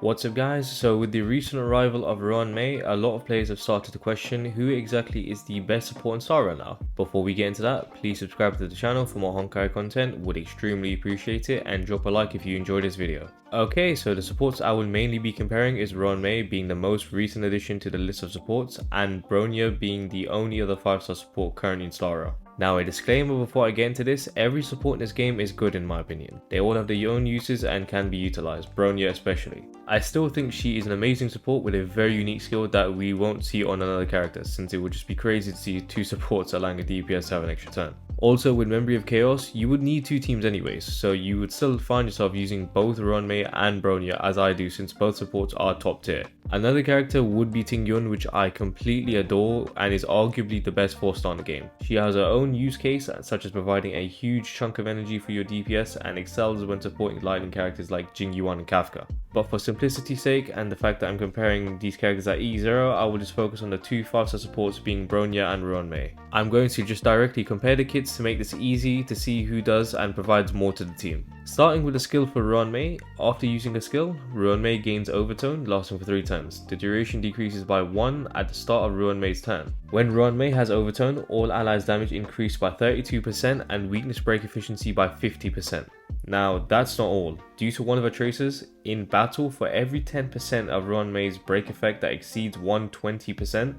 What's up guys, so with the recent arrival of RuanMei, a lot of players have started to question who exactly is the best support in Star Rail now. Before we get into that, please subscribe to the channel for more Honkai content, would extremely appreciate it, and drop a like if you enjoyed this video. Okay, so the supports I will mainly be comparing is RuanMei being the most recent addition to the list of supports, and Bronya being the only other 5-star support currently in Star Rail. Now a disclaimer before I get into this, every support in this game is good in my opinion. They all have their own uses and can be utilized, Bronya especially. I still think she is an amazing support with a very unique skill that we won't see on another character, since it would just be crazy to see two supports allowing a DPS to have an extra turn. Also, with Memory of Chaos, you would need two teams anyways, so you would still find yourself using both RuanMei and Bronya as I do, since both supports are top tier. Another character would be Tingyun, which I completely adore and is arguably the best 4-star in the game. She has her own use case, such as providing a huge chunk of energy for your DPS and excels when supporting lightning characters like Jingyuan and Kafka. But for simplicity's sake and the fact that I'm comparing these characters at E0, I will just focus on the two 5-star supports being Bronya and RuanMei. I'm going to just directly compare the kits to make this easy to see who does and provides more to the team. Starting with the skill for RuanMei, after using a skill, RuanMei gains Overtone lasting for 3 turns. The duration decreases by 1 at the start of RuanMei's turn. When RuanMei has Overtone, all allies damage increased by 32% and weakness break efficiency by 50%. Now that's not all. Due to one of her traces, in battle for every 10% of RuanMei's break effect that exceeds 120%,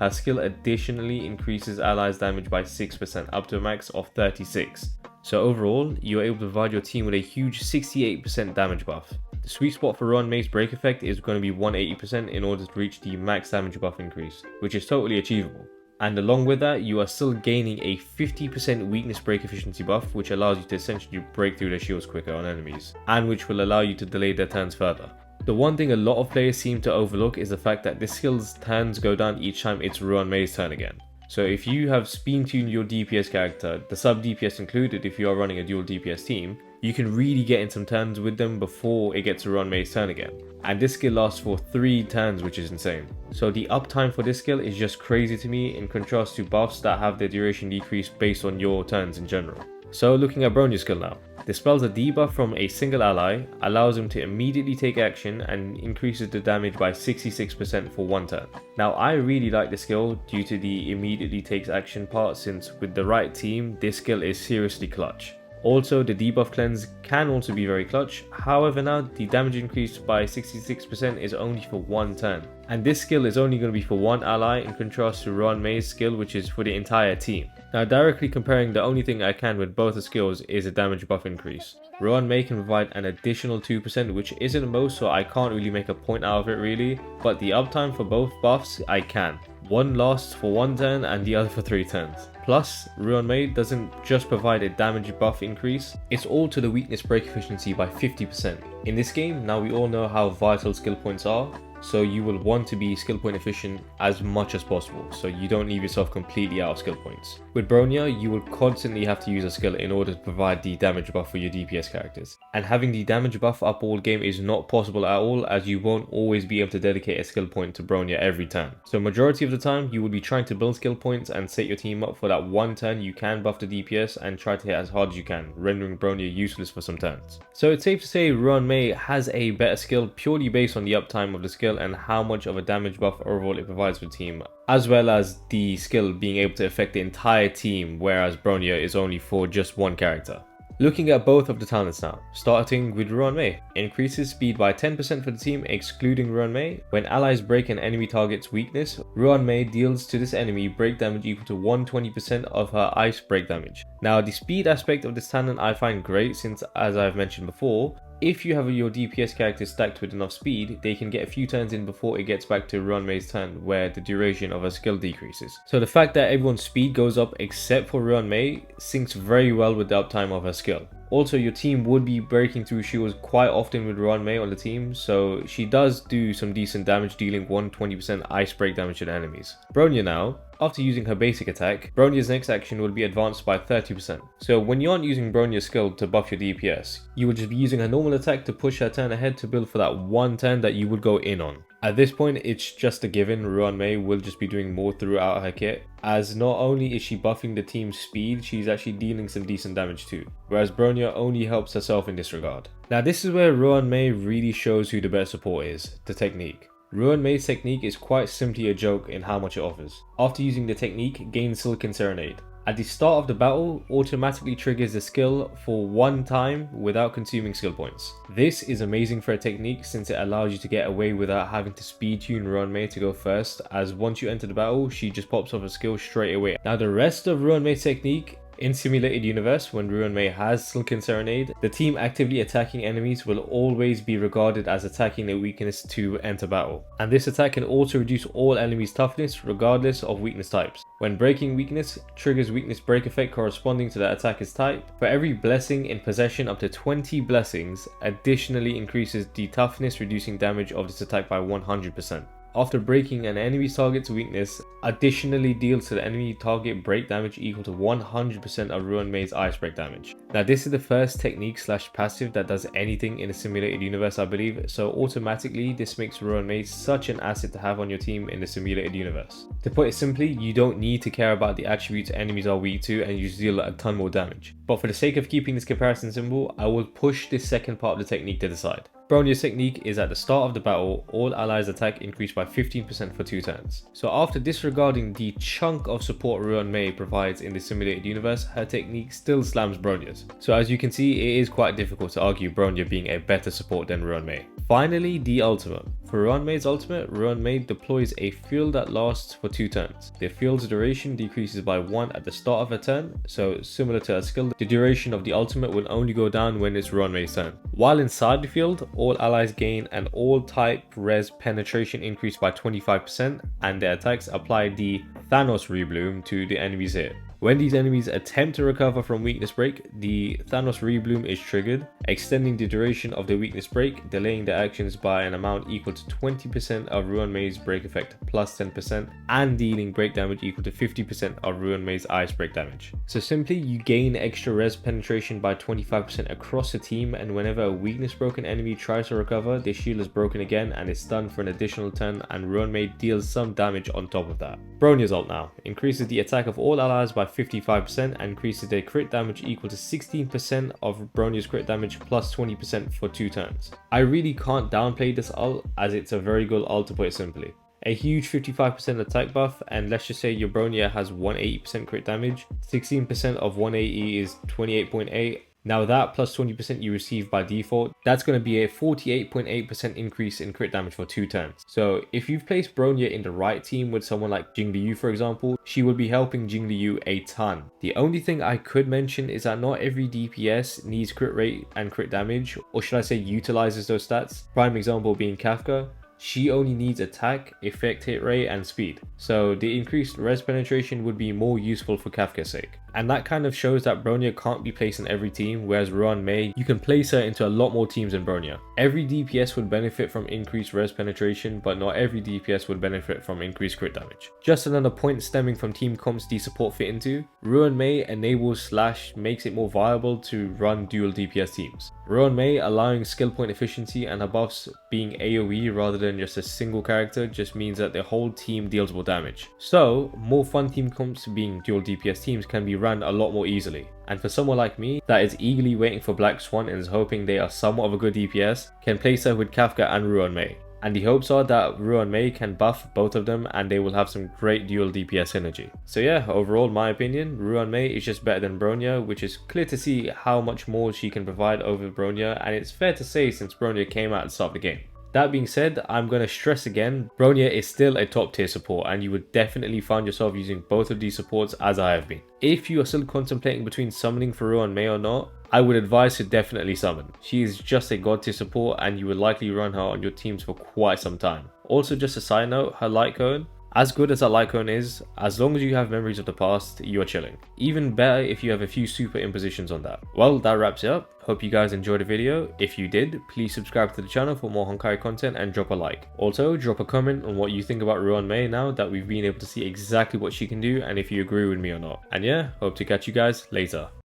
her skill additionally increases allies damage by 6% up to a max of 36. So overall, you are able to provide your team with a huge 68% damage buff. The sweet spot for RuanMei's break effect is going to be 180% in order to reach the max damage buff increase, which is totally achievable. And along with that, you are still gaining a 50% weakness break efficiency buff, which allows you to essentially break through their shields quicker on enemies, and which will allow you to delay their turns further. The one thing a lot of players seem to overlook is the fact that this skill's turns go down each time it's RuanMei's turn again. So if you have speed tuned your DPS character, the sub DPS included if you are running a dual DPS team, you can really get in some turns with them before it gets to RuanMei's turn again. And this skill lasts for 3 turns, which is insane. So the uptime for this skill is just crazy to me in contrast to buffs that have their duration decreased based on your turns in general. So looking at Bronya's skill now. Dispels a debuff from a single ally, allows him to immediately take action and increases the damage by 66% for 1 turn. Now I really like this skill due to the immediately takes action part, since with the right team this skill is seriously clutch. Also, the debuff cleanse can also be very clutch, however now the damage increase by 66% is only for 1 turn. And this skill is only going to be for 1 ally in contrast to RuanMei's skill, which is for the entire team. Now directly comparing, the only thing I can with both the skills is a damage buff increase. RuanMei can provide an additional 2%, which isn't most, so I can't really make a point out of it really, but the uptime for both buffs I can. One lasts for 1 turn and the other for 3 turns. Plus, RuanMei doesn't just provide a damage buff increase, it's all to the weakness break efficiency by 50%. In this game, now we all know how vital skill points are, so you will want to be skill point efficient as much as possible, so you don't leave yourself completely out of skill points. With Bronya, you will constantly have to use a skill in order to provide the damage buff for your DPS characters. And having the damage buff up all game is not possible at all, as you won't always be able to dedicate a skill point to Bronya every turn. So majority of the time, you will be trying to build skill points and set your team up for that 1 turn you can buff the DPS and try to hit as hard as you can, rendering Bronya useless for some turns. So it's safe to say RuanMei has a better skill purely based on the uptime of the skill and how much of a damage buff overall it provides for the team, as well as the skill being able to affect the entire team, whereas Bronya is only for just 1 character. Looking at both of the talents now, starting with RuanMei. Increases speed by 10% for the team excluding RuanMei. When allies break an enemy target's weakness, RuanMei deals to this enemy break damage equal to 120% of her ice break damage. Now the speed aspect of this talent I find great, since as I've mentioned before, if you have your DPS character stacked with enough speed, they can get a few turns in before it gets back to RuanMei's turn, where the duration of her skill decreases. So the fact that everyone's speed goes up except for RuanMei syncs very well with the uptime of her skill. Also, your team would be breaking through shields quite often with RuanMei on the team, so she does do some decent damage, dealing 120% ice break damage to the enemies. Bronya now. After using her basic attack, Bronya's next action will be advanced by 30%. So when you aren't using Bronya's skill to buff your DPS, you will just be using her normal attack to push her turn ahead to build for that 1 turn that you would go in on. At this point, it's just a given RuanMei will just be doing more throughout her kit, as not only is she buffing the team's speed, she's actually dealing some decent damage too, whereas Bronya only helps herself in this regard. Now this is where RuanMei really shows who the best support is, the technique. RuanMei's technique is quite simply a joke in how much it offers. After using the technique, gain Silken Serenade. At the start of the battle, automatically triggers the skill for one time without consuming skill points. This is amazing for a technique since it allows you to get away without having to speed tune RuanMei to go first, as once you enter the battle, she just pops off a skill straight away. Now the rest of RuanMei's technique, in Simulated Universe, when RuanMei has Silken Serenade, the team actively attacking enemies will always be regarded as attacking their weakness to enter battle. And this attack can also reduce all enemies' toughness regardless of weakness types. When breaking weakness, triggers weakness break effect corresponding to the attacker's type. For every blessing in possession, up to 20 blessings additionally increases the toughness, reducing damage of this attack by 100%. After breaking an enemy's target's weakness, additionally deals to the enemy target break damage equal to 100% of RuanMei's ice break damage. Now this is the first technique / passive that does anything in a simulated universe, I believe, so automatically this makes RuanMei such an asset to have on your team in the simulated universe. To put it simply, you don't need to care about the attributes enemies are weak to and you just deal a ton more damage. But for the sake of keeping this comparison simple, I will push this second part of the technique to the side. Bronya's technique is at the start of the battle, all allies attack increase by 15% for 2 turns. So after disregarding the chunk of support RuanMei provides in the simulated universe, her technique still slams Bronya's. So as you can see, it is quite difficult to argue Bronya being a better support than RuanMei. Finally, the ultimate. For RuanMei's ultimate, RuanMei deploys a field that lasts for 2 turns. The field's duration decreases by 1 at the start of a turn, so similar to her skill, the duration of the ultimate will only go down when it's RuanMei's turn. While inside the field, all allies gain an all-type res penetration increase by 25%, and their attacks apply the Thanos rebloom to the enemies here. When these enemies attempt to recover from weakness break, the Thanos rebloom is triggered, extending the duration of the weakness break, delaying their actions by an amount equal to 20% of RuanMei's break effect plus 10%, and dealing break damage equal to 50% of RuanMei's ice break damage. So simply, you gain extra res penetration by 25% across the team, and whenever a weakness broken enemy tries to recover, their shield is broken again and is stunned for an additional turn, and RuanMei deals some damage on top of that. Bronya's ult now increases the attack of all allies by 55% and increases their crit damage equal to 16% of Bronya's crit damage plus 20% for 2 turns. I really can't downplay this ult, as it's a very good ult to put it simply. A huge 55% attack buff, and let's just say your Bronya has 180% crit damage, 16% of 180 is 28.8. Now that plus 20% you receive by default, that's going to be a 48.8% increase in crit damage for 2 turns. So if you've placed Bronya in the right team with someone like Jingliu for example, she would be helping Jingliu a ton. The only thing I could mention is that not every DPS needs crit rate and crit damage, or should I say utilizes those stats. Prime example being Kafka. She only needs attack, effect hit rate, and speed. So the increased res penetration would be more useful for Kafka's sake. And that kind of shows that Bronya can't be placed in every team, whereas RuanMei, you can place her into a lot more teams than Bronya. Every DPS would benefit from increased res penetration, but not every DPS would benefit from increased crit damage. Just another point stemming from team comps the support fit into, RuanMei enables / makes it more viable to run dual DPS teams. RuanMei allowing skill point efficiency and her buffs being AoE rather than just a single character just means that the whole team deals more damage. So more fun team comps being dual DPS teams can be run a lot more easily. And for someone like me that is eagerly waiting for Black Swan and is hoping they are somewhat of a good DPS, can place her with Kafka and RuanMei. And the hopes are that RuanMei can buff both of them and they will have some great dual DPS synergy. So yeah, overall in my opinion, RuanMei is just better than Bronya, which is clear to see how much more she can provide over Bronya, and it's fair to say since Bronya came out at the start of the game. That being said, I'm going to stress again, Bronya is still a top tier support and you would definitely find yourself using both of these supports as I have been. If you are still contemplating between summoning for RuanMei or not, I would advise to definitely summon. She is just a god tier support and you would likely run her on your teams for quite some time. Also just a side note, her light cone, as good as that light cone is, as long as you have memories of the past, you are chilling. Even better if you have a few super impositions on that. Well, that wraps it up. Hope you guys enjoyed the video. If you did, please subscribe to the channel for more Honkai content and drop a like. Also, drop a comment on what you think about RuanMei now that we've been able to see exactly what she can do and if you agree with me or not. And yeah, hope to catch you guys later.